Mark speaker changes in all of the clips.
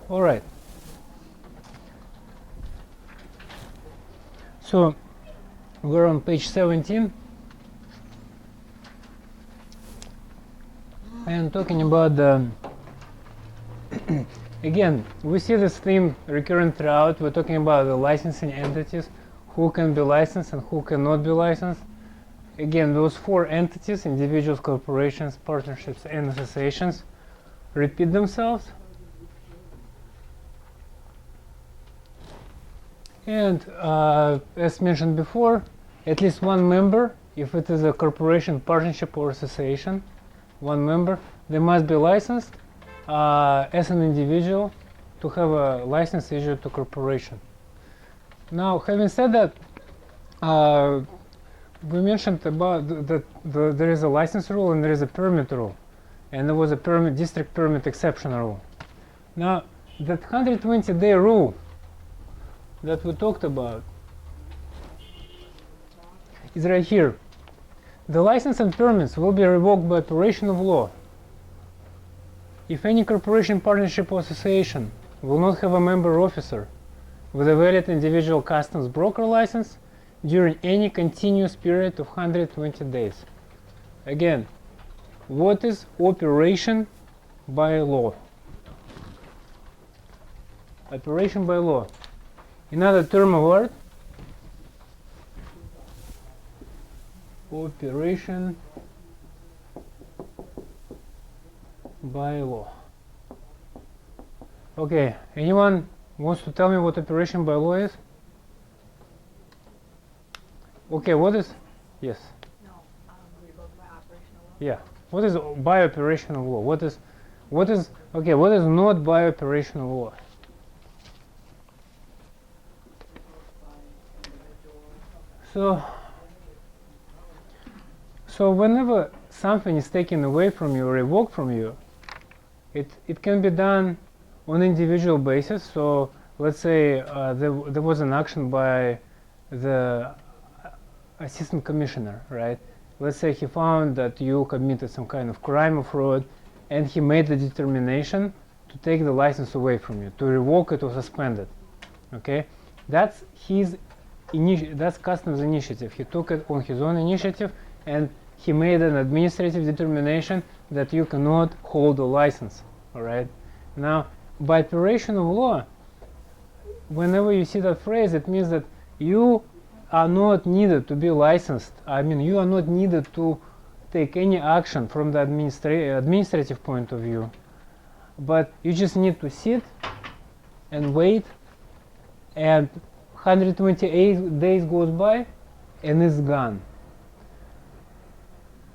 Speaker 1: All right. So we're on page 17 and talking about the again, we see this theme recurrent throughout. We're talking about the licensing entities, who can be licensed and who cannot be licensed. Again, those four entities, individuals, corporations, partnerships, and associations, repeat themselves. And as mentioned before, at least one member, if it is a corporation, partnership, or association, one member, they must be licensed as an individual to have a license issued to corporation. Now, having said that, we mentioned about that there is a license rule and there is a permit rule, and there was a district permit exception rule. Now, that 120-day rule that we talked about is right here. The license and permits will be revoked by operation of law if any corporation, partnership, or association will not have a member officer with a valid individual customs broker license during any continuous period of 120 days. Again, what is operation by law? Operation by law. Another term of art, operation by law. Okay, anyone wants to tell me what operation by law is? Okay, what is? Yes.
Speaker 2: No, revoked by operational law.
Speaker 1: Yeah. What is by operational law? What is okay? What is not by operational law? So whenever something is taken away from you or revoked from you, it can be done on individual basis. So let's say there was an action by the assistant commissioner, right? Let's say he found that you committed some kind of crime or fraud, and he made the determination to take the license away from you, to revoke it or suspend it. Okay, that's that's customs initiative. He took it on his own initiative, and he made an administrative determination that you cannot hold a license. All right. Now, by operation of law, whenever you see that phrase, it means that you are not needed to be licensed. I mean, you are not needed to take any action from the administrative point of view, but you just need to sit and wait, and 128 days goes by and it's gone.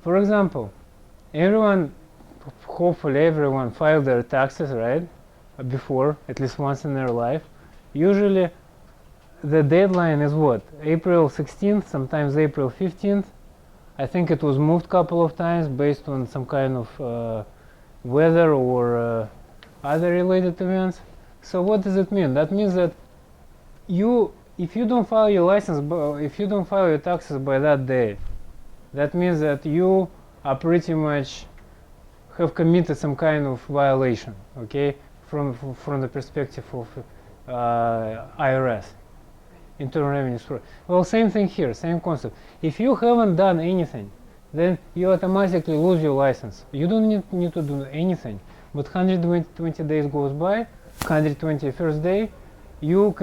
Speaker 1: For example, hopefully everyone filed their taxes, right, before, at least once in their life. Usually the deadline is what? April 16th, sometimes April 15th. I think it was moved a couple of times based on some kind of weather or other related events. So what does it mean? That means that if you don't file your license, if you don't file your taxes by that day, that means that you are pretty much have committed some kind of violation, okay, from the perspective of IRS, Internal Revenue Service. Well, same thing here, same concept. If you haven't done anything, then you automatically lose your license. You don't need to do anything. But 120 days goes by, 121st day, you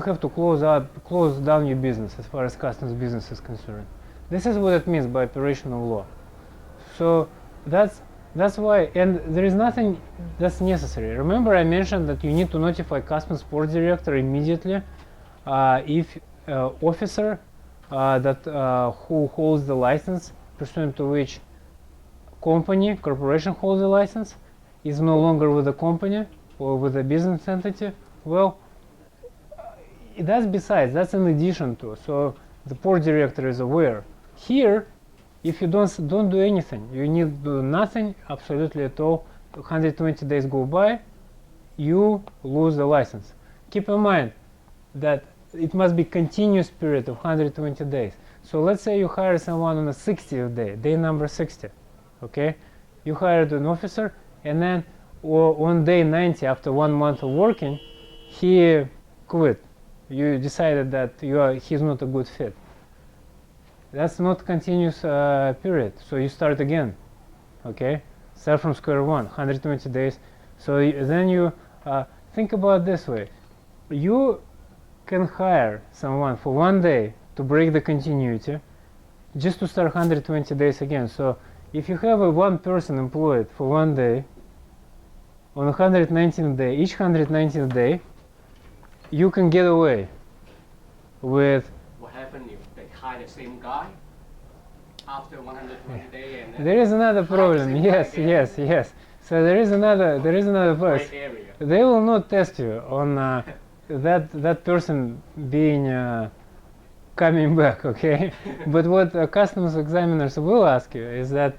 Speaker 1: have to close down your business as far as customs business is concerned. This is what it means by operational law. So that's why, and there is nothing that's necessary. Remember, I mentioned that you need to notify customs port director immediately if officer who holds the license, pursuant to which corporation holds the license, is no longer with the company or with a business entity. Well, that's in addition to. So the port director is aware. Here, if you don't do anything, you need to do nothing absolutely at all. 120 days go by, you lose the license. Keep in mind that it must be continuous period of 120 days. So let's say you hire someone on the 60th day, day number 60. Okay, you hired an officer, and then on day 90 after 1 month of working, he quit. You decided that he's not a good fit. That's not continuous period, so you start again, okay? Start from square one, 120 days. So then you think about this way. You can hire someone for 1 day to break the continuity, just to start 120 days again. So if you have one person employed for 1 day, on 119th day, each 119th day, you can get away with.
Speaker 3: What happened if they hire the same guy after 120 days? And
Speaker 1: There is another problem. Yes. So there is another place.
Speaker 3: area.
Speaker 1: They will not test you on that person being coming back, okay? But what customs examiners will ask you is that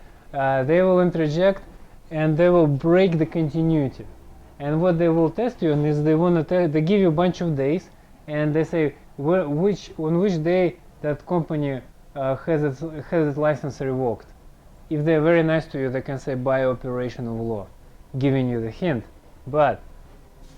Speaker 1: they will interject and they will break the continuity. And what they will test you on is they give you a bunch of days and they say on which day that company has its license revoked. If they're very nice to you, they can say by operation of law, giving you the hint. But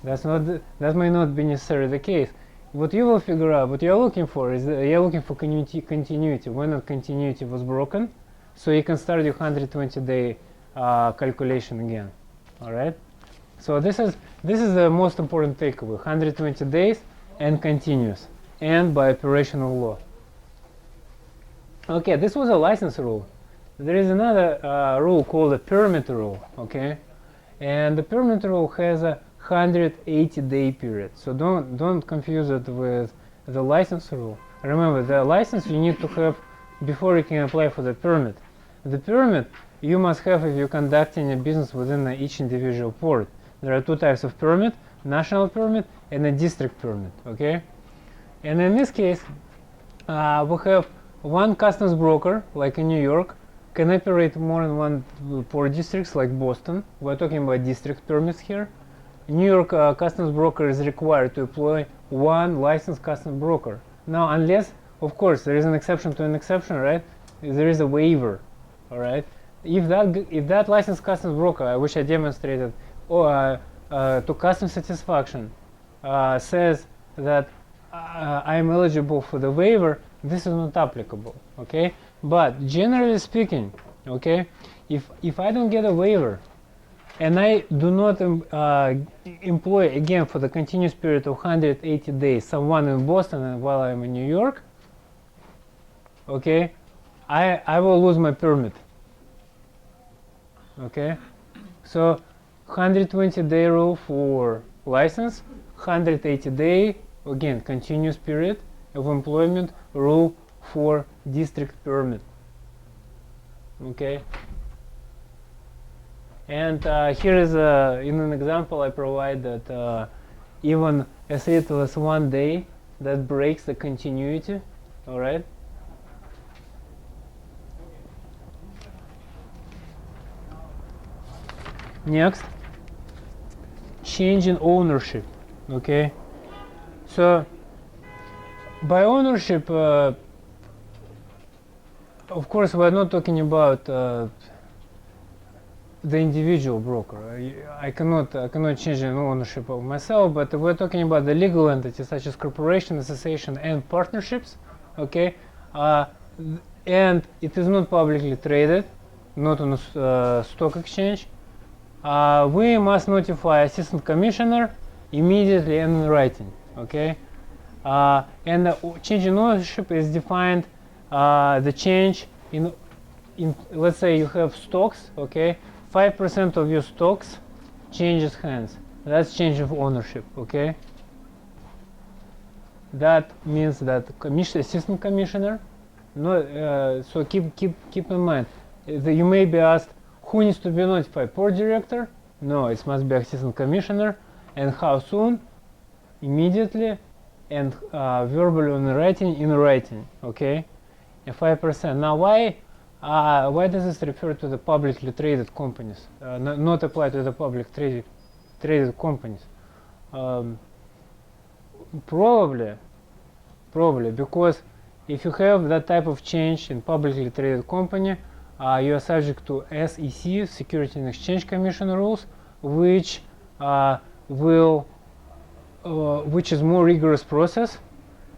Speaker 1: that may not be necessarily the case. What you will figure out, what you're looking for is you're looking for continuity, when that continuity was broken, so you can start your 120-day calculation again. All right. So this is the most important takeaway: 120 days and continuous, and by operation of law. Okay, this was a license rule. There is another rule called the permit rule. Okay, and the permit rule has a 180-day period. So don't confuse it with the license rule. Remember, the license you need to have before you can apply for the permit. The permit you must have if you're conducting a business within each individual port. There are two types of permit: national permit and a district permit. Okay, and in this case, we have one customs broker, like in New York, can operate more than one port districts, like Boston. We're talking about district permits here. New York customs broker is required to employ one licensed customs broker. Now, unless, of course, there is an exception to an exception, right? There is a waiver, all right? If that licensed customs broker, which I demonstrated, to customs satisfaction, says that I am eligible for the waiver, this is not applicable, okay? But generally speaking, okay, if I don't get a waiver, and I do not employ again for the continuous period of 180 days someone in Boston and while I'm in New York, okay, I will lose my permit. Okay, so 120-day rule for license, 180-day again continuous period of employment rule for district permit. Okay. And here is in an example I provide that even as little as 1 day that breaks the continuity. All right. Next, change in ownership. Okay. So by ownership, of course, we're not talking about the individual broker. I cannot change the ownership of myself, but we're talking about the legal entities such as corporation, association, and partnerships. Okay, and it is not publicly traded, not on a stock exchange. We must notify assistant commissioner immediately and in writing. Okay, and the change in ownership is defined the change in let's say you have stocks. Okay. 5% of your stocks changes hands. That's change of ownership, okay? That means that assistant commissioner. So keep in mind. You may be asked, who needs to be notified? Port director? No, it must be assistant commissioner. And how soon? Immediately, and verbally in writing, okay? And 5%. Now why does this refer to the publicly traded companies, not apply to the public traded companies? Probably because if you have that type of change in publicly traded company, you are subject to SEC, Security and Exchange Commission rules, which which is more rigorous process,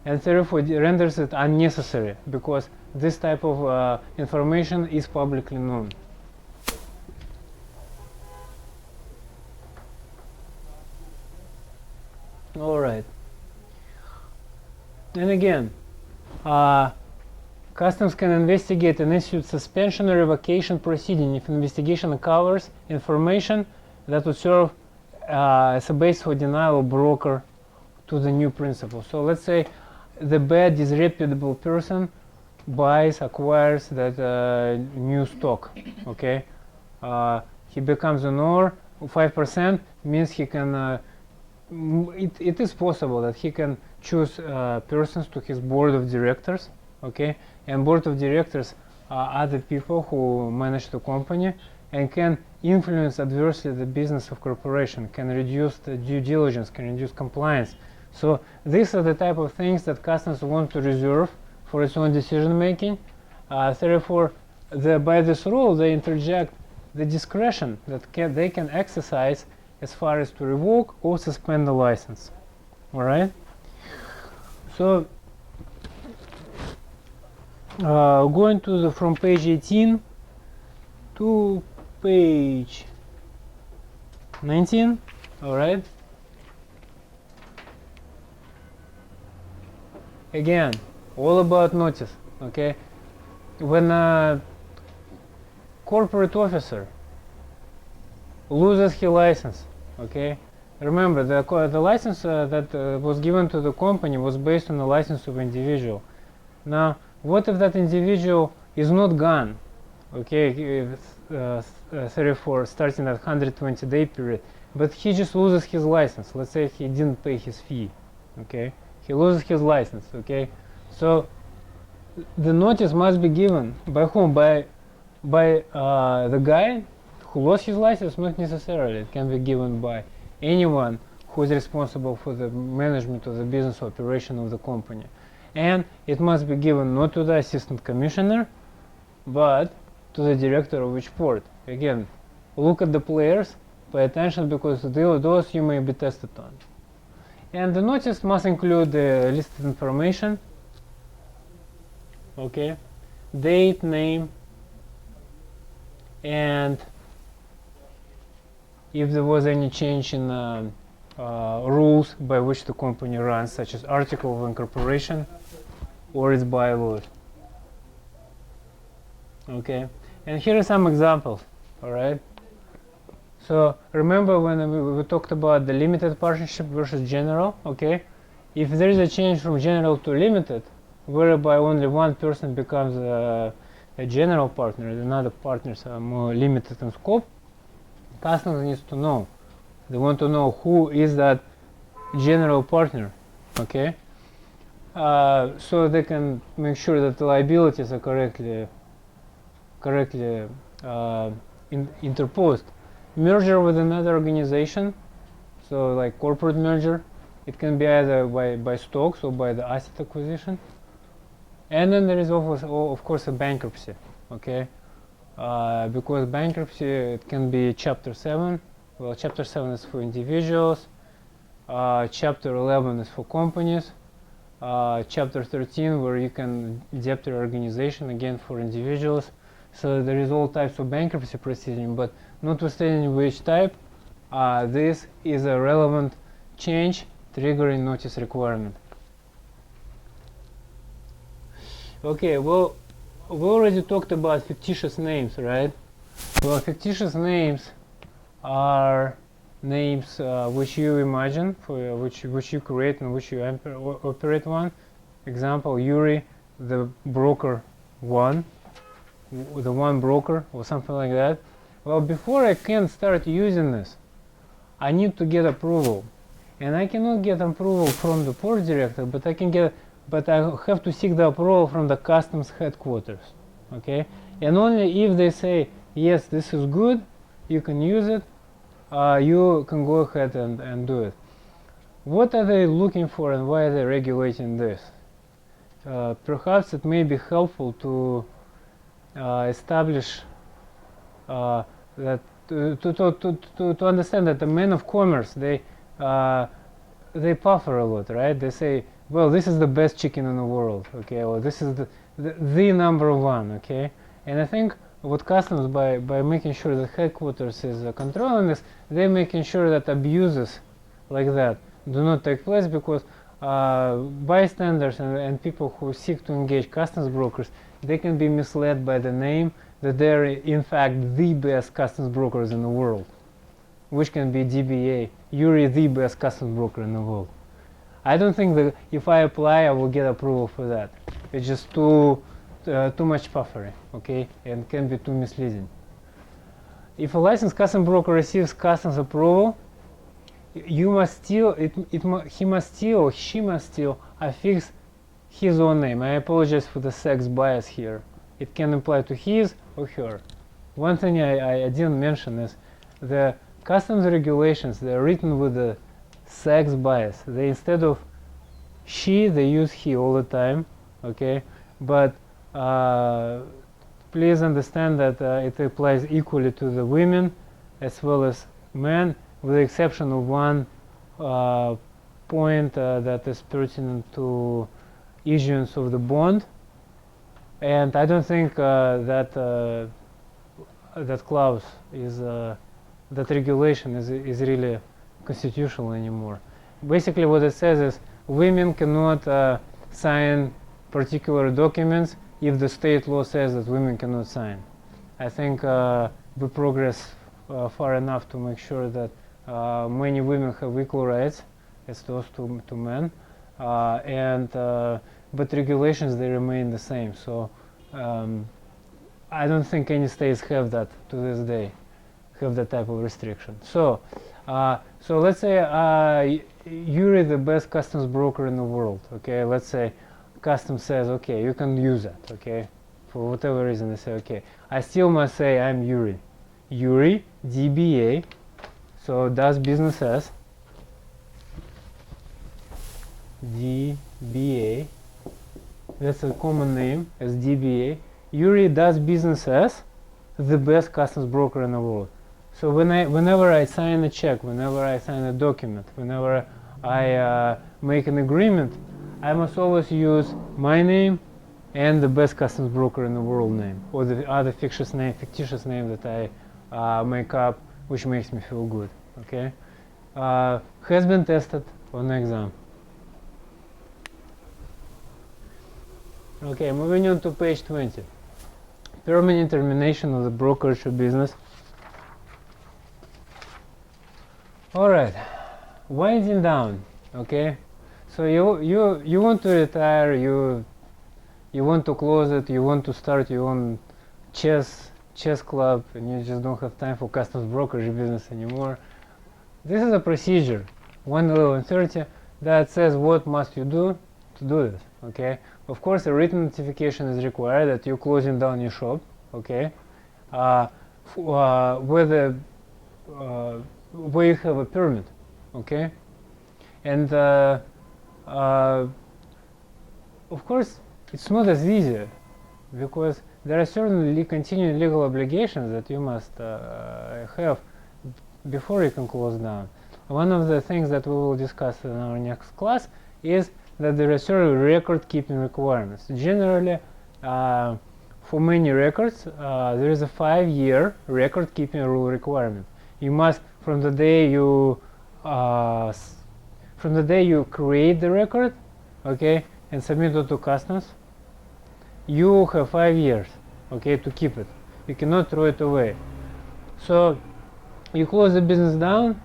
Speaker 1: and therefore renders it unnecessary because this type of information is publicly known. All right. And again, customs can investigate and issue suspension or revocation proceeding if investigation covers information that would serve as a base for denial of broker to the new principal. So let's say the bad, disreputable person acquires that new stock. Okay, he becomes an owner. 5% means he can. It is possible that he can choose persons to his board of directors. Okay, and board of directors are other people who manage the company and can influence adversely the business of corporation, can reduce the due diligence, can reduce compliance. So these are the type of things that customs want to reserve for its own decision making. Therefore, by this rule, they interject the discretion that they can exercise as far as to revoke or suspend the license. All right. So going to from page 18 to page 19. All right. Again, all about notice. Okay. When a corporate officer loses his license, okay, remember the license that was given to the company was based on the license of individual. Now, what if that individual is not gone? Okay, 34 starting at 120-day period, but he just loses his license. Let's say he didn't pay his fee. Okay, he loses his license. Okay, so the notice must be given by whom? By the guy who lost his license? Not necessarily. It can be given by anyone who is responsible for the management of the business operation of the company. And it must be given not to the assistant commissioner, but to the director of each port. Again, look at the players, pay attention, because those you may be tested on. And the notice must include the listed information, okay, date, name, and if there was any change in rules by which the company runs, such as article of incorporation or its bylaws. Okay, and here are some examples. All right. So remember when we talked about the limited partnership versus general. Okay, if there is a change from general to limited, whereby only one person becomes a general partner and another partners are more limited in scope, customs needs to know. They want to know who is that general partner. Okay, so they can make sure that the liabilities are correctly interposed. Merger with another organization, so like corporate merger, it can be either by stocks or by the asset acquisition. And then there is of course a bankruptcy. Okay, because bankruptcy, it can be Chapter 7. Well, Chapter 7 is for individuals. Chapter 11 is for companies. Chapter 13, where you can debtor organization, again for individuals. So there is all types of bankruptcy proceeding, but notwithstanding which type, this is a relevant change triggering notice requirement. Okay, well, we already talked about fictitious names, right? Well, fictitious names are names which you imagine, for which you create and which you operate one. Example, Yuri, the broker one, the one broker, or something like that. Well, before I can start using this, I need to get approval, and I cannot get approval from the port director, but I have to seek the approval from the customs headquarters. Okay, and only if they say yes, this is good, you can use it, you can go ahead and do it. What are they looking for, and why are they regulating this? Perhaps it may be helpful to establish that to understand that the men of commerce, they puffer a lot, right? They say, well, this is the best chicken in the world, okay, or this is the number one, okay. And I think what customs, by making sure that headquarters is controlling this, they're making sure that abuses like that do not take place, because bystanders and people who seek to engage customs brokers, they can be misled by the name that they're in fact the best customs brokers in the world, which can be DBA, Yuri, the best customs broker in the world. I don't think that if I apply, I will get approval for that. It's just too much puffery, okay, and can be too misleading. If a licensed customs broker receives customs approval, he must still or she must still affix his own name. I apologize for the sex bias here. It can apply to his or her. One thing I didn't mention is the customs regulations, they're written with the sex bias. They, instead of she, they use he all the time, okay? But please understand that it applies equally to the women as well as men, with the exception of one point that is pertinent to issuance of the bond. And I don't think that clause is that regulation is really constitutional anymore. Basically, what it says is women cannot sign particular documents if the state law says that women cannot sign. I think we progress far enough to make sure that many women have equal rights as opposed to men, but regulations, they remain the same. So I don't think any states have that to this day, have that type of restriction. So let's say you're the best customs broker in the world, okay? Let's say customs says, okay, you can use that, okay? For whatever reason, they say, okay. I still must say I'm Yuri. Yuri, DBA, so does business as DBA. That's a common name as DBA. Yuri does business as the best customs broker in the world. So whenever I sign a check, whenever I sign a document, whenever I make an agreement, I must always use my name and the best customs broker in the world name, or the other fictitious name that I make up, which makes me feel good. Okay, has been tested on the exam. Okay, moving on to page 20. Permanent termination of the brokerage of business. All right, winding down. Okay, so you want to retire, you want to close it, you want to start your own chess club, and you just don't have time for customs brokerage business anymore. This is a procedure, 1.11.30, that says what must you do to do this. Okay, of course a written notification is required that you're closing down your shop. Okay, where you have a permit. Okay, and of course it's not as easy, because there are certainly continuing legal obligations that you must have before you can close down. One of the things that we will discuss in our next class is that there are certain record-keeping requirements. Generally, for many records, there is a 5-year record-keeping rule requirement. You must, from the day you create the record, okay, and submit it to customs, you have 5 years, okay, to keep it. You cannot throw it away. So you close the business down.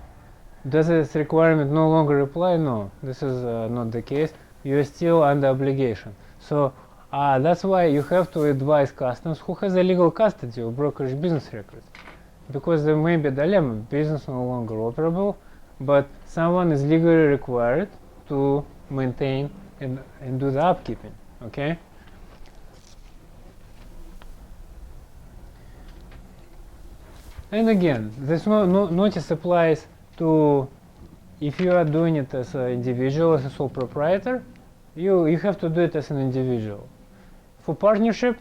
Speaker 1: Does this requirement no longer apply? No, this is not the case. You are still under obligation. So that's why you have to advise customs who has a legal custody of brokerage business records, because there may be a dilemma: business no longer operable, but someone is legally required to maintain and do the upkeeping. Okay. And again, this notice applies to if you are doing it as an individual, as a sole proprietor, you have to do it as an individual. For partnership,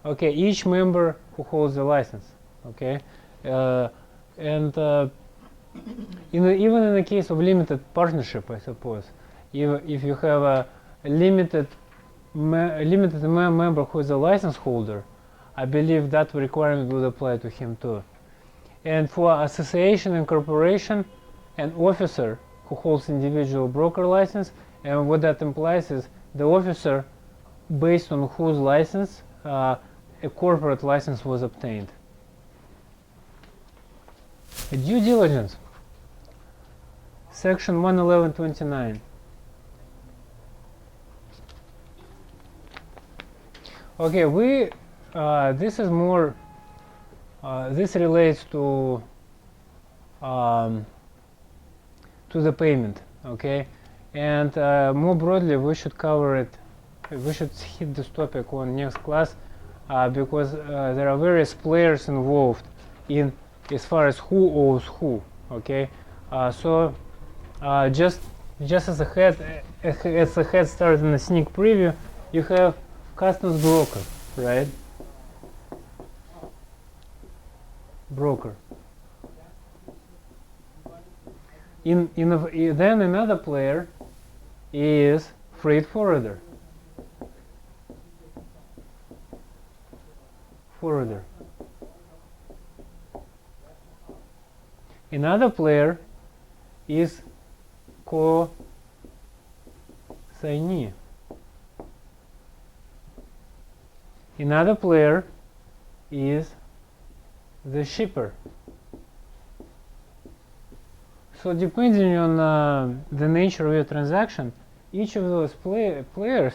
Speaker 1: okay, each member who holds a license, okay, And even in the case of limited partnership, I suppose, if you have a limited member who is a license holder, I believe that requirement would apply to him too. And for association and corporation, an officer who holds individual broker license, and what that implies is the officer based on whose license a corporate license was obtained. Due diligence, section 111.29. Okay, this is more, this relates to the payment, okay? And more broadly, we should cover it, we should hit this topic on next class because there are various players involved in as far as who owes who, okay? So just as a head start in a sneak preview, you have customs broker, right? Broker. Then another player is freight forwarder. Another player is co-signee. Another player is the shipper. So depending on the nature of your transaction, each of those players,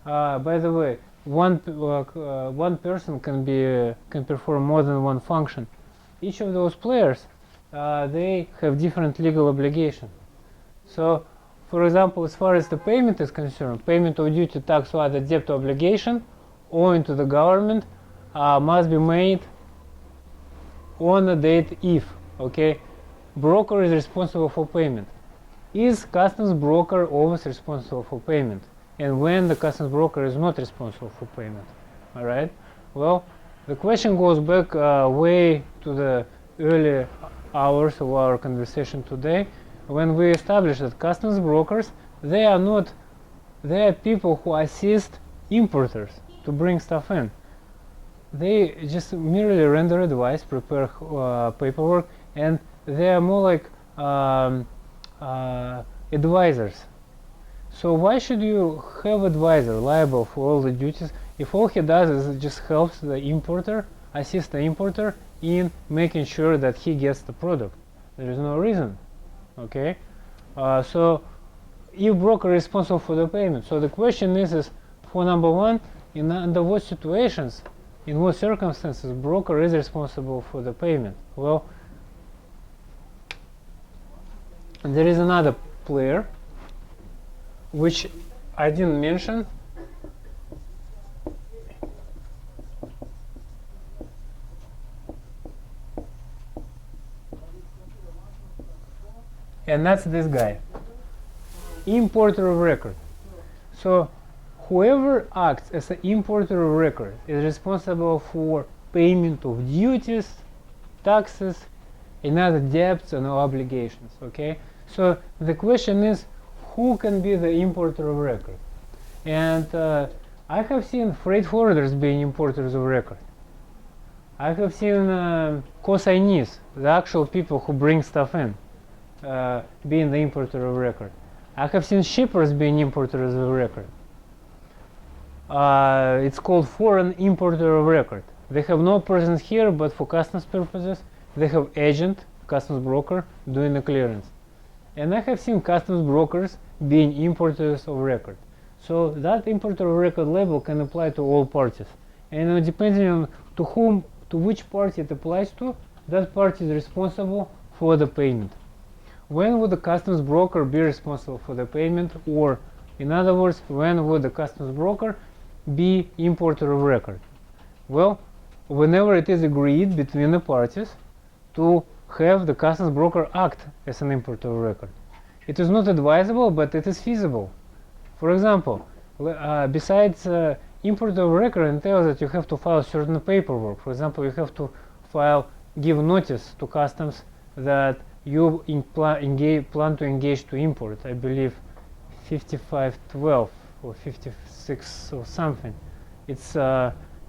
Speaker 1: by the way, one person can perform more than one function. Each of those players, they have different legal obligations. So, for example, as far as the payment is concerned, payment of duty, tax, or other debt obligation owing to the government must be made on a date if, okay, broker is responsible for payment. Is customs broker always responsible for payment? And when the customs broker is not responsible for payment? All right. Well, the question goes back way to the early hours of our conversation today, when we established that customs brokers, they are people who assist importers to bring stuff in. They just merely render advice, prepare paperwork, and they are more like advisors. So why should you have advisor liable for all the duties if all he does is just helps the importer, assist the importer in making sure that he gets the product? There is no reason, okay? So if broker is responsible for the payment, so the question is for number one, under what situations, in what circumstances broker is responsible for the payment? Well, there is another player which I didn't mention, and that's this guy, importer of record. So whoever acts as an importer of record is responsible for payment of duties, taxes, and other debts and obligations, okay? So the question is, who can be the importer of record? And I have seen freight forwarders being importers of record. I have seen co-signees, the actual people who bring stuff in, being the importer of record. I have seen shippers being importers of record. It's called foreign importer of record. They have no presence here, but for customs purposes, they have agent, customs broker, doing the clearance. And I have seen customs brokers being importers of record. So that importer of record label can apply to all parties. And depending on to which party it applies to, that party is responsible for the payment. When would the customs broker be responsible for the payment? Or, in other words, when would the customs broker be importer of record? Well, whenever it is agreed between the parties to have the customs broker act as an importer of record. It is not advisable, but it is feasible. For example, besides importer of record entails that you have to file certain paperwork. For example, you have to file give notice to customs that you plan to engage to import, I believe 5512 or 56 or something. It's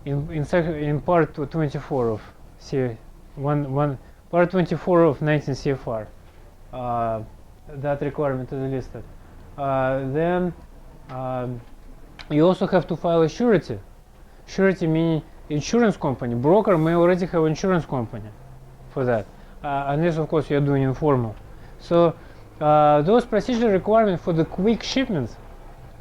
Speaker 1: in part 24 of part 24 of 19 CFR. That requirement is listed. Then you also have to file a surety. Surety meaning insurance company. Broker may already have insurance company for that, unless of course you're doing informal. So those procedural requirements for the quick shipments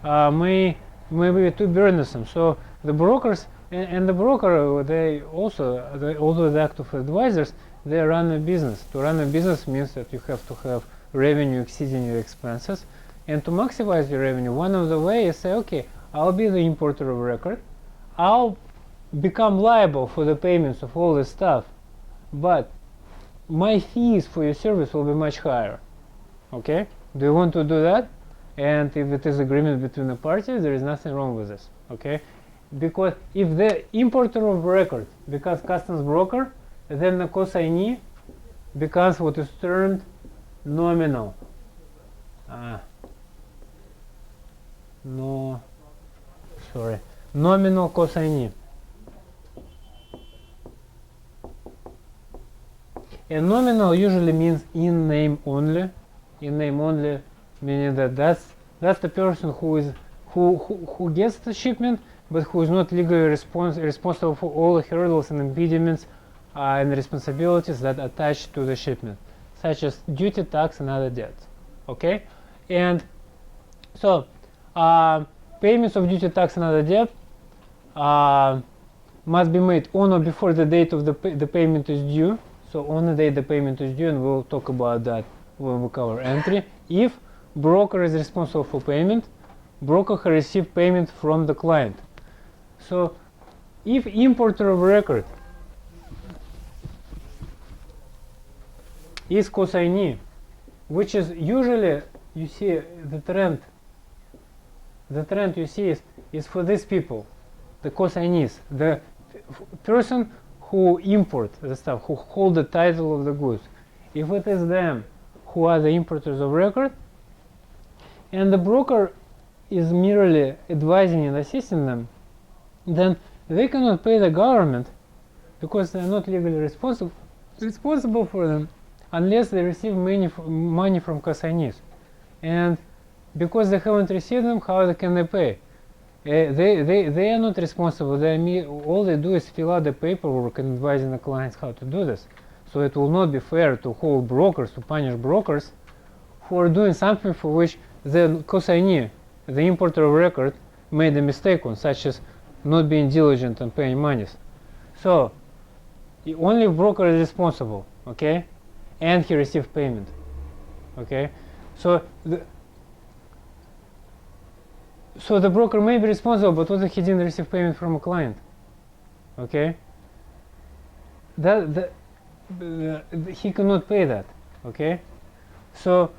Speaker 1: may be too burdensome. So the brokers and the broker, they also, although the act of advisors, they run a business. To run a business means that you have to have revenue exceeding your expenses, and to maximize your revenue, one of the ways is say, okay, I'll be the importer of record, I'll become liable for the payments of all this stuff, but my fees for your service will be much higher. Okay, do you want to do that? And if it is agreement between the parties, there is nothing wrong with this. Okay, because if the importer of record becomes customs broker, then the consignee becomes what is termed nominal. Nominal consignee. And nominal usually means in name only. In name only meaning that that's the person who gets the shipment, but who is not legally responsible for all the hurdles and impediments and responsibilities that attach to the shipment, such as duty, tax, and other debts. Okay, and so payments of duty, tax, and other debt must be made on or before the date of the payment is due. So on the day the payment is due, and we'll talk about that when we cover entry. If broker is responsible for payment, broker has received payment from the client. So if importer of record is consignee, which is usually, you see the trend you see is for these people, the consignees, the person who import the stuff, who hold the title of the goods. If it is them who are the importers of record, and the broker is merely advising and assisting them, then they cannot pay the government because they are not legally responsible for them unless they receive money from consignees. And because they haven't received them, how can they pay? They are not responsible. All they do is fill out the paperwork and advising the clients how to do this. So it will not be fair to hold brokers, to punish brokers who are doing something for which the consignee, the importer of record, made a mistake on, such as not being diligent and paying monies. So only broker is responsible, okay, and he received payment, okay. So the broker may be responsible, but what if he didn't receive payment from a client? Okay, he cannot pay that. Okay, so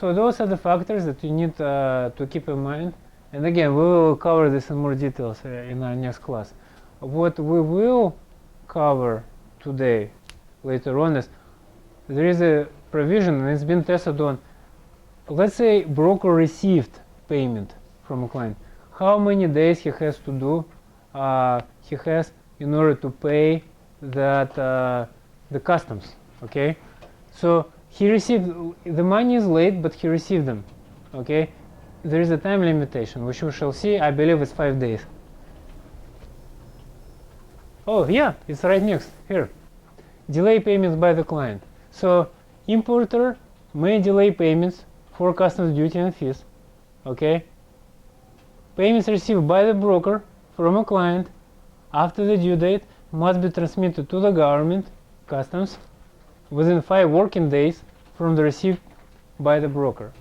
Speaker 1: those are the factors that you need to keep in mind. And again, we will cover this in more details in our next class. What we will cover today, later on, is there is a provision, and it's been tested on. Let's say broker received payment from a client. How many days he has to do? He has in order to pay that the customs. Okay, so he received the money is late, but he received them. Okay, there is a time limitation, which we shall see. I believe it's 5 days. Oh yeah, it's right next here. Delay payments by the client. So importer may delay payments for customs duty and fees. Okay. Payments received by the broker from a client after the due date must be transmitted to the government, customs, within 5 working days from the receipt by the broker.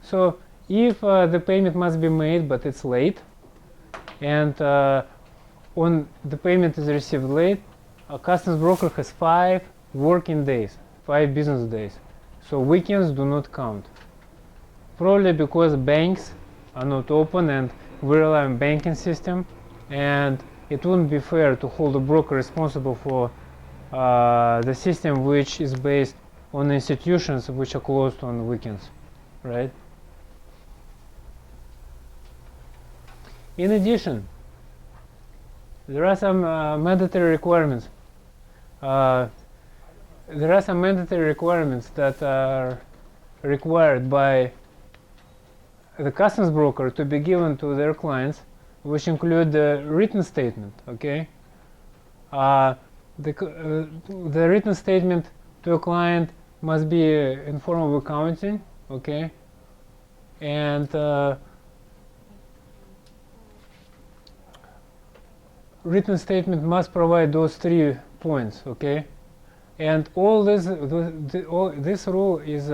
Speaker 1: So if the payment must be made but it's late, and when the payment is received late, a customs broker has 5 working days, 5 business days. So weekends do not count. Probably because banks are not open and we rely on banking system, and it wouldn't be fair to hold a broker responsible for the system which is based on institutions which are closed on weekends, right? In addition, there are some mandatory requirements. There are some mandatory requirements that are required by the customs broker to be given to their clients, which include the written statement, okay? The written statement to a client must be in form of accounting, okay? And written statement must provide those 3 points, okay? And all this, this rule is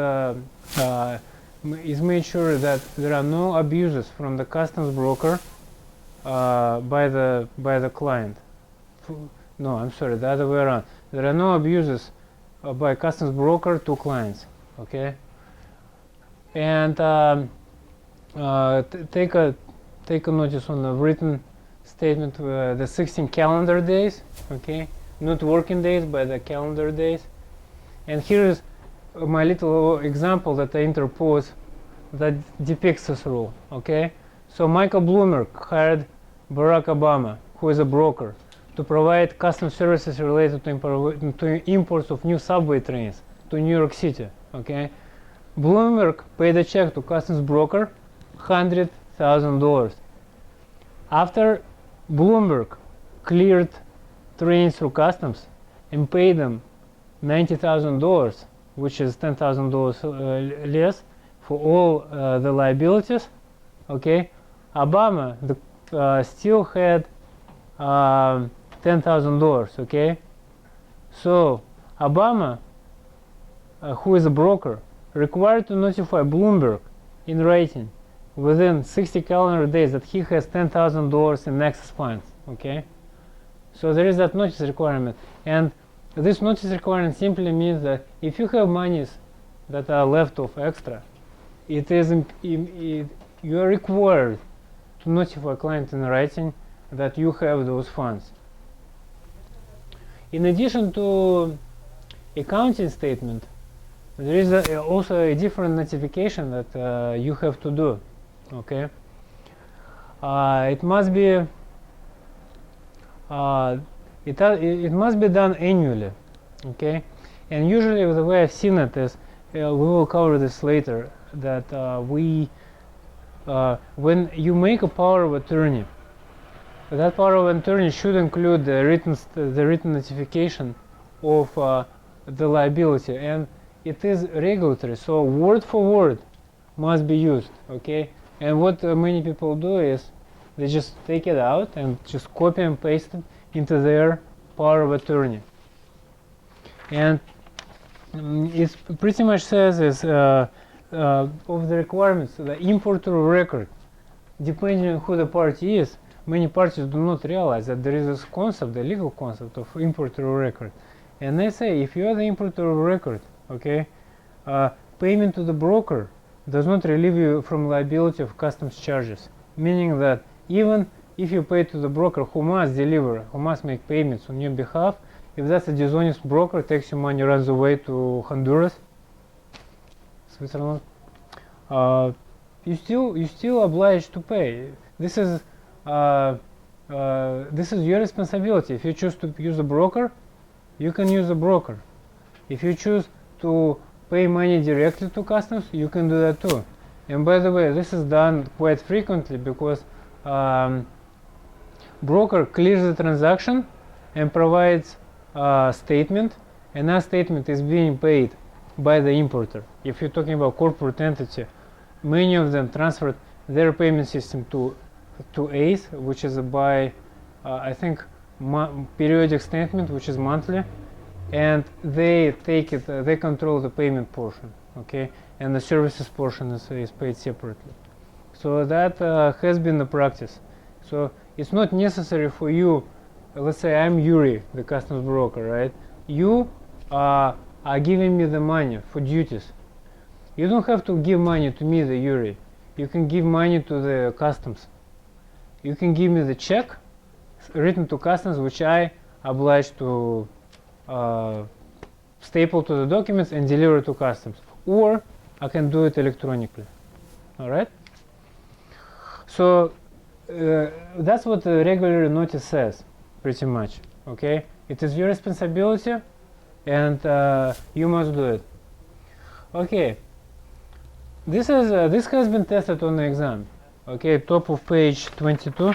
Speaker 1: made sure that there are no abuses from the customs broker by the client. No, I'm sorry, the other way around. There are no abuses by customs broker to clients, okay? And take a notice on the written statement, the 16 calendar days, okay? Not working days, but the calendar days. And here is my little example that I interpose that depicts this rule, okay? So Michael Bloomberg hired Barack Obama, who is a broker, to provide customs services related to imports of new subway trains to New York City, okay? Bloomberg paid a check to customs broker, $100,000. After Bloomberg cleared trains through customs and paid them $90,000, which is $10,000 less for all the liabilities, okay? Obama still had $10,000, okay? So Obama, who is a broker, required to notify Bloomberg in writing within 60 calendar days that he has $10,000 in excess funds, okay? So there is that notice requirement, and this notice requirement simply means that if you have monies that are left of extra, you are required to notify client in writing that you have those funds. In addition to accounting statement, there is also a different notification that you have to do, okay? It must be it must be done annually, okay? And usually the way I've seen it is, we will cover this later, that when you make a power of attorney, that power of attorney should include the written notification of the liability, and it is regulatory, so word for word must be used, okay? And what many people do is they just take it out and just copy and paste it into their power of attorney. And it pretty much says is of the requirements, the importer record, depending on who the party is, many parties do not realize that there is this concept, the legal concept of importer record. And they say if you are the importer of record, okay, payment to the broker does not relieve you from liability of customs charges, meaning that even if you pay to the broker who must deliver, who must make payments on your behalf, if that's a dishonest broker, takes your money, runs away to Honduras, Switzerland, you still obliged to pay. This is your responsibility. If you choose to use a broker, you can use a broker. If you choose to pay money directly to customs, you can do that too. And by the way, this is done quite frequently because broker clears the transaction and provides a statement, and that statement is being paid by the importer. If you're talking about corporate entity, many of them transferred their payment system to ACE, which is by I think periodic statement, which is monthly, and they take it, they control the payment portion, okay, and the services portion is paid separately. So that has been the practice. So it's not necessary for you, let's say I'm Yuri, the customs broker, right? You are giving me the money for duties. You don't have to give money to me, the Yuri. You can give money to the customs. You can give me the check written to customs, which I obliged to staple to the documents and deliver to customs, or I can do it electronically. All right. So that's what the regular notice says, pretty much. Okay, it is your responsibility, and you must do it. Okay, this has been tested on the exam. Okay, top of page 22.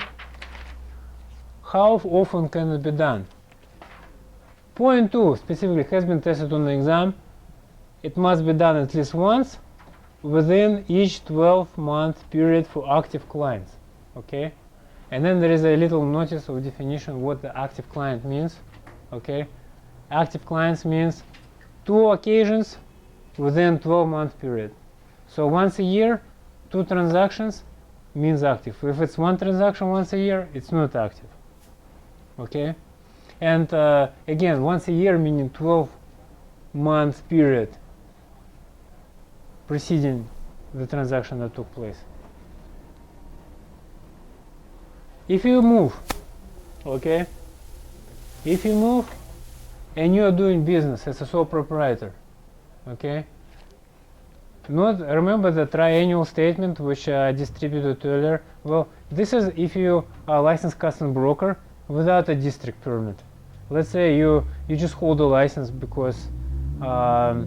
Speaker 1: How often can it be done? Point 2 specifically has been tested on the exam. It must be done at least once within each 12-month period for active clients. Okay, and then there is a little notice of definition what the active client means. Okay, active clients means 2 occasions within 12-month period. So once a year, 2 transactions means active. If it's 1 transaction once a year, it's not active. Okay, and again, once a year meaning 12-month period preceding the transaction that took place. If you move, okay, if you move and you are doing business as a sole proprietor, okay, remember the triannual statement which I distributed earlier? Well, this is if you are a licensed custom broker without a district permit. Let's say you just hold a license because but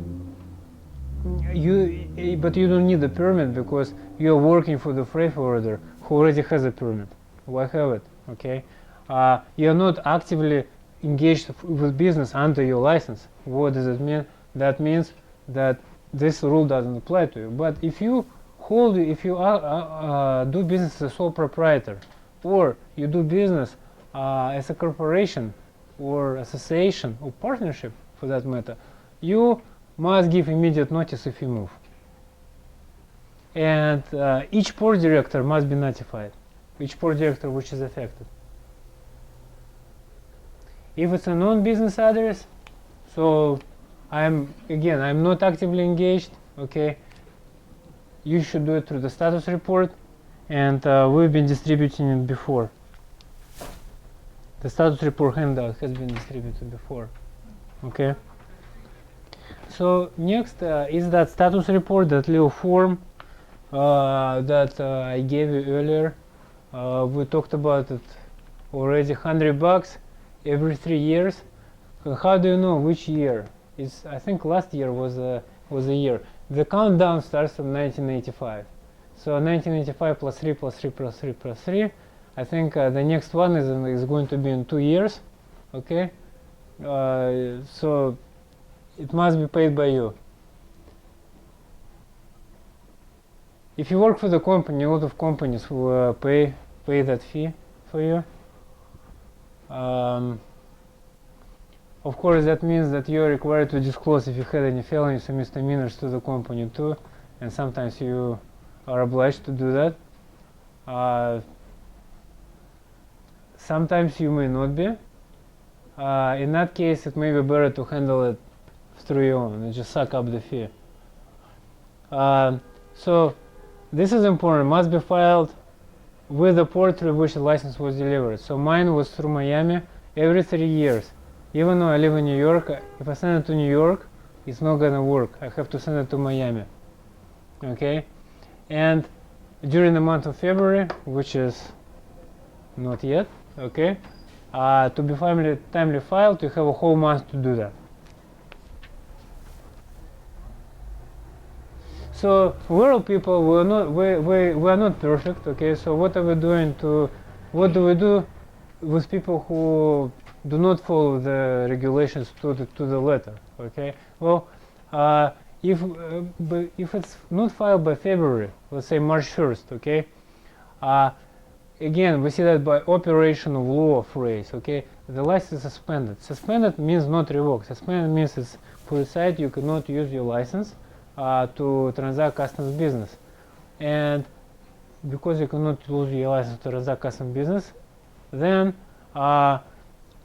Speaker 1: you don't need a permit because you are working for the freight forwarder who already has a permit. Why have it? Okay, you are not actively engaged with business under your license. What does it mean? That means that this rule doesn't apply to you. But if you do business as a sole proprietor, or you do business as a corporation or association or partnership for that matter, you must give immediate notice if you move. And each port director must be notified, each port director which is affected. If it's a non-business address, so I'm not actively engaged, okay, you should do it through the status report, and we've been distributing it before. The status report handout has been distributed before, okay. So next is that status report, that little form that I gave you earlier. We talked about it already. $100 every 3 years. How do you know which year? I think last year was a year. The countdown starts from 1985. So 1985 plus 3 plus 3 plus 3 plus 3. I think the next one is going to be in 2 years. Okay. So it must be paid by you. If you work for the company, a lot of companies will pay that fee for you. Of course, that means that you are required to disclose if you had any felonies or misdemeanors to the company too, and sometimes you are obliged to do that. Sometimes you may not be. In that case, it may be better to handle it through your own and just suck up the fee. So this is important. Must be filed with the port through which the license was delivered. So mine was through Miami every 3 years. Even though I live in New York, if I send it to New York, it's not gonna work. I have to send it to Miami. Okay, and during the month of February, which is not yet, okay, to be timely filed, you have a whole month to do that. So we're people, we are not perfect, okay. So what do we do with people who do not follow the regulations to the letter? Okay. Well, if it's not filed by February, let's say March 1st, okay. Again, we see that by operation of law phrase, okay. The license is suspended. Suspended means not revoked. Suspended means it's put aside. You cannot use your license to transact customs business, and because you cannot use your license to transact customs business, then by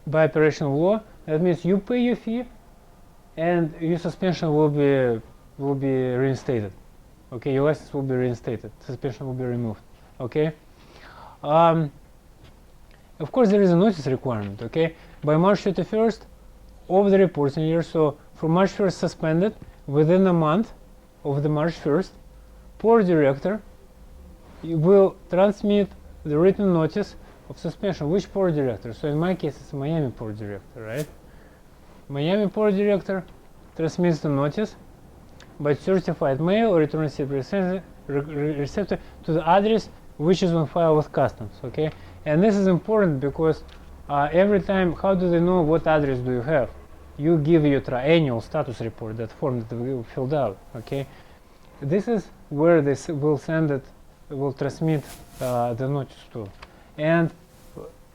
Speaker 1: operation of law, that means you pay your fee, and your suspension will be reinstated. Okay, your license will be reinstated. Suspension will be removed. Okay. Of course, there is a notice requirement. Okay, by March 31st, of the reporting year. So from March 1st suspended, within a month of the March 1st, port director will transmit the written notice of suspension. Which port director? So in my case, it's Miami port director, right? Miami port director transmits the notice by certified mail or return receipt receptor to the address which is on file with customs. Okay, and this is important because every time, how do they know what address do you have? You give your triennial status report, that form that we filled out. Okay, this is where they will send it, will transmit the notice to. And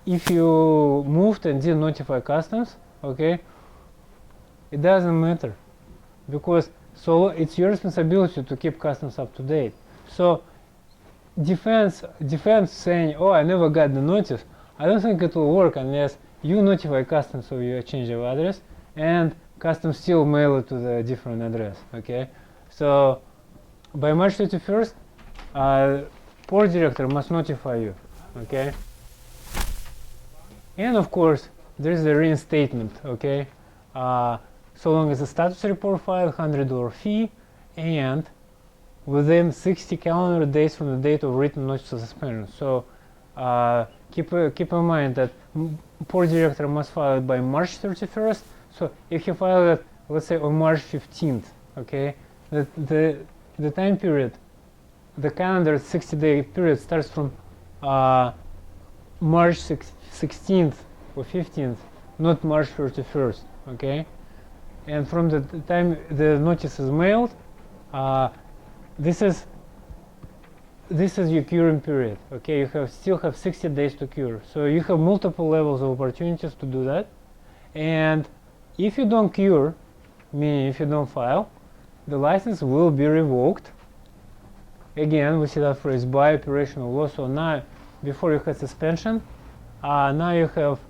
Speaker 1: if you moved and didn't notify customs, okay, it doesn't matter, because so it's your responsibility to keep customs up to date. So defense saying, oh, I never got the notice, I don't think it will work unless you notify customs of your change of address and customs still mail it to the different address. Okay, so by March 31st, port director must notify you. Okay, and of course there is a reinstatement. Okay, so long as the status report filed, $100 fee, and within 60 calendar days from the date of written notice of suspension. So keep in mind that port director must file it by March 31st. So if you file it, let's say on March 15th, okay, the time period, the calendar 60-day period starts from March 16th or 15th, not March 31st. Okay, and from the time the notice is mailed, this is your curing period. Okay, you still have 60 days to cure. So you have multiple levels of opportunities to do that. And if you don't cure, meaning if you don't file, the license will be revoked. Again, we see that phrase by operational law. So now, before you had suspension, now you have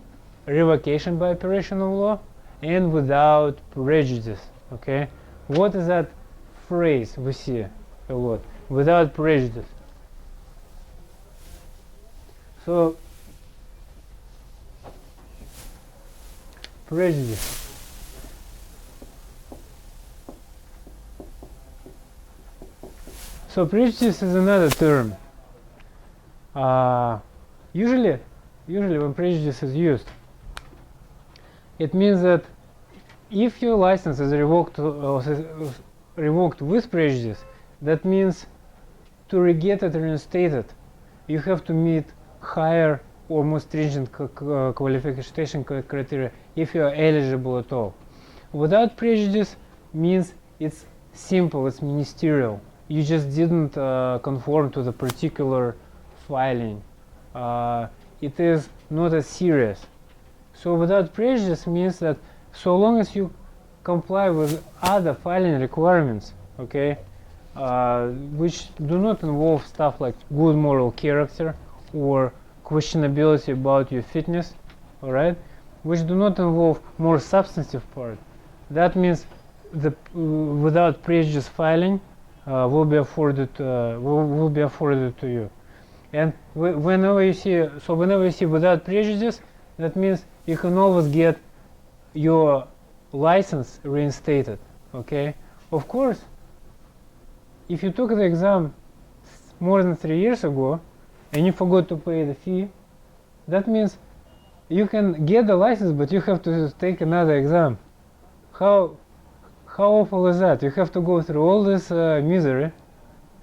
Speaker 1: revocation by operational law and without prejudice. Okay, what is that phrase we see a lot? Without prejudice. So prejudice. So prejudice is another term. Usually when prejudice is used, it means that if your license is revoked with prejudice, that means to get it reinstated, you have to meet higher or more stringent qualification criteria if you are eligible at all. Without prejudice means it's simple, it's ministerial. You just didn't conform to the particular filing. It is not as serious. So without prejudice means that so long as you comply with other filing requirements, okay, which do not involve stuff like good moral character or questionability about your fitness, all right, which do not involve more substantive part, that means the without prejudice filing will be afforded to you. And whenever you see without prejudice, that means you can always get your license reinstated. Okay, of course, if you took the exam more than 3 years ago and you forgot to pay the fee, that means you can get the license, but you have to take another exam. How awful is that? You have to go through all this misery,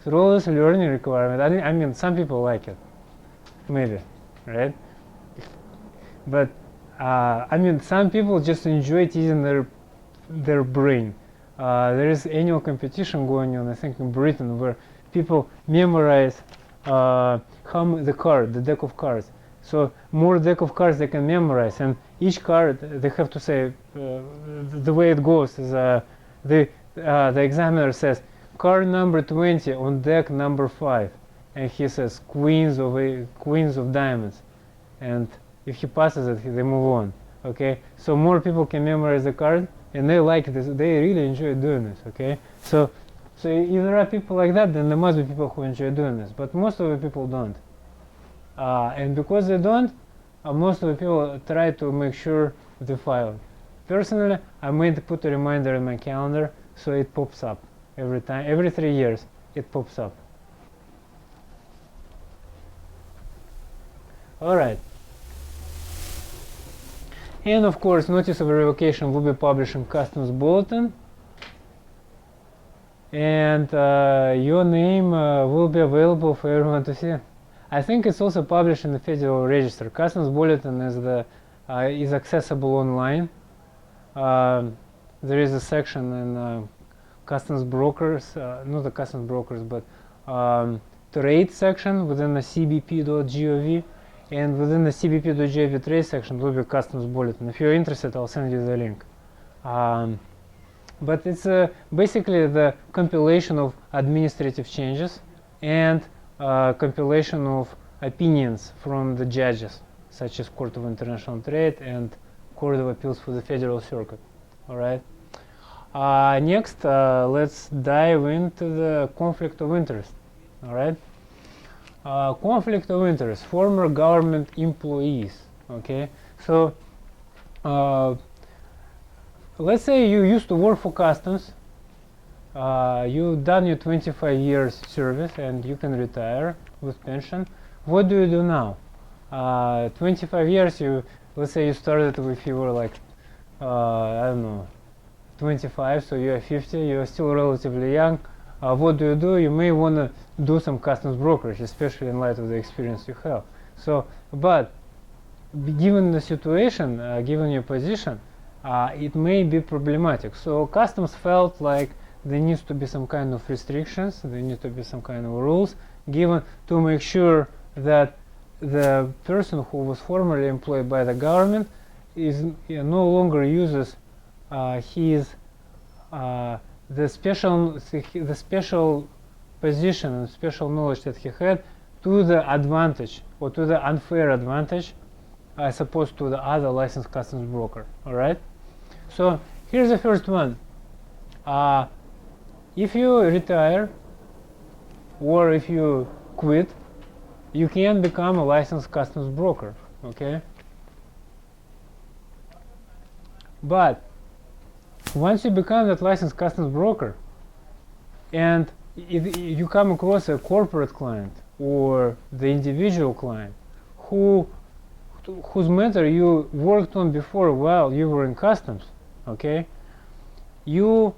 Speaker 1: through all this learning requirement. I mean, some people like it, maybe, right? But I mean, some people just enjoy teasing their brain. There is annual competition going on, I think, in Britain, where people memorize the deck of cards. So more deck of cards they can memorize, and each card they have to say the way it goes is the examiner says card number 20 on deck number 5, and he says queens of diamonds, and if he passes it, they move on. Okay, so more people can memorize the card, and they like this. They really enjoy doing this. Okay, so if there are people like that, then there must be people who enjoy doing this. But most of the people don't, and because they don't, most of the people try to make sure they file. personally, I made to put a reminder in my calendar so it pops up every time, every 3 years it pops up. Alright. And of course, notice of revocation will be published in Customs Bulletin, and your name will be available for everyone to see. I think it's also published in the Federal Register. Customs Bulletin is accessible online. There is a section in Customs Brokers, not the Customs Brokers, but Trade section within the cbp.gov. And within the cbp.gov trade section will be Customs Bulletin. If you're interested, I'll send you the link. But it's basically the compilation of administrative changes and compilation of opinions from the judges, such as Court of International Trade and Court of Appeals for the Federal Circuit. All right. Next, let's dive into the conflict of interest. All right. Conflict of interest, former government employees. Okay, so let's say you used to work for customs, you've done your 25 years service and you can retire with pension. What do you do now? 25 years, let's say you started if you were like I don't know, 25, so you are 50, you are still relatively young. What do? You may want to do some customs brokerage, especially in light of the experience you have. So, but given the situation, given your position, it may be problematic. So customs felt like there needs to be some kind of restrictions, there need to be some kind of rules given to make sure that the person who was formerly employed by the government is no longer uses his the special position and special knowledge that he had to the advantage or to the unfair advantage as opposed to the other licensed customs broker. All right. So here's the first one. If you retire or if you quit, you can become a licensed customs broker. Okay. But once you become that licensed customs broker and you come across a corporate client or the individual client whose matter you worked on before while you were in customs, okay, you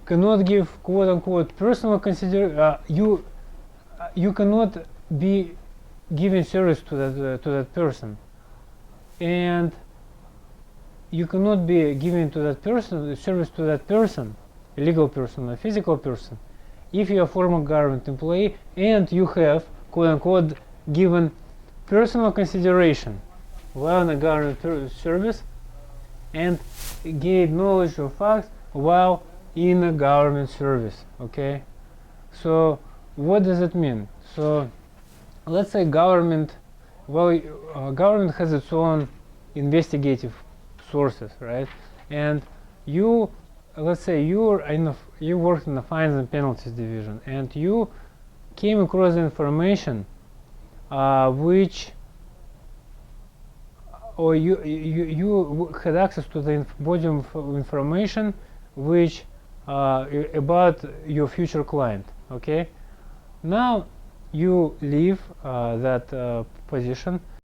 Speaker 1: cannot give quote-unquote personal consideration. You cannot be giving service to that person, and you cannot be giving to that person service to that person, a legal person or physical person, if you are a former government employee and you have quote-unquote given personal consideration while in a government service and gave knowledge of facts while in a government service. Okay, so what does it mean? So let's say government has its own investigative sources, right? And let's say you worked in the fines and penalties division, and you came across information or you had access to the body of information which about your future client. Okay, now you leave that position